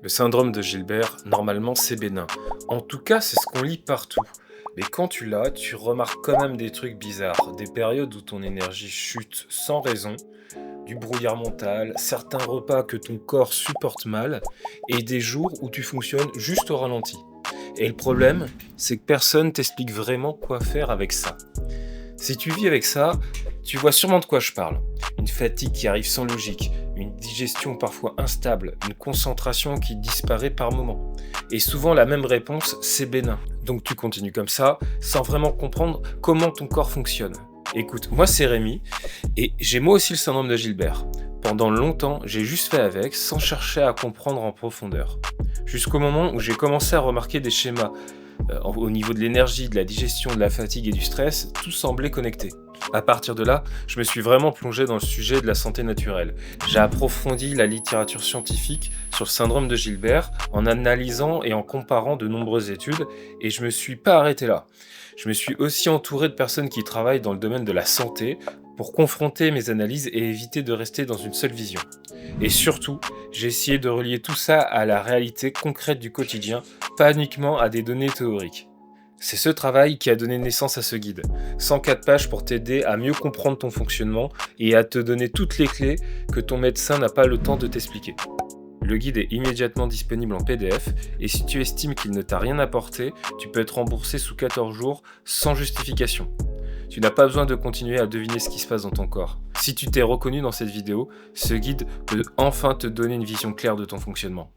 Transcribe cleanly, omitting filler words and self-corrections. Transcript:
Le syndrome de Gilbert, normalement, c'est bénin. En tout cas, c'est ce qu'on lit partout. Mais quand tu l'as, tu remarques quand même des trucs bizarres. Des périodes où ton énergie chute sans raison, du brouillard mental, certains repas que ton corps supporte mal, et des jours où tu fonctionnes juste au ralenti. Et le problème, c'est que personne t'explique vraiment quoi faire avec ça. Si tu vis avec ça, tu vois sûrement de quoi je parle. Une fatigue qui arrive sans logique, une digestion parfois instable, une concentration qui disparaît par moments. Et souvent la même réponse, c'est bénin. Donc tu continues comme ça, sans vraiment comprendre comment ton corps fonctionne. Écoute, moi c'est Rémi, et j'ai moi aussi le syndrome de Gilbert. Pendant longtemps, j'ai juste fait avec, sans chercher à comprendre en profondeur. Jusqu'au moment où j'ai commencé à remarquer des schémas. Au niveau de l'énergie, de la digestion, de la fatigue et du stress, tout semblait connecté. À partir de là, je me suis vraiment plongé dans le sujet de la santé naturelle. J'ai approfondi la littérature scientifique sur le syndrome de Gilbert en analysant et en comparant de nombreuses études, et je me suis pas arrêté là. Je me suis aussi entouré de personnes qui travaillent dans le domaine de la santé pour confronter mes analyses et éviter de rester dans une seule vision. Et surtout, j'ai essayé de relier tout ça à la réalité concrète du quotidien, pas uniquement à des données théoriques. C'est ce travail qui a donné naissance à ce guide. 104 pages pour t'aider à mieux comprendre ton fonctionnement et à te donner toutes les clés que ton médecin n'a pas le temps de t'expliquer. Le guide est immédiatement disponible en PDF et si tu estimes qu'il ne t'a rien apporté, tu peux être remboursé sous 14 jours sans justification. Tu n'as pas besoin de continuer à deviner ce qui se passe dans ton corps. Si tu t'es reconnu dans cette vidéo, ce guide peut enfin te donner une vision claire de ton fonctionnement.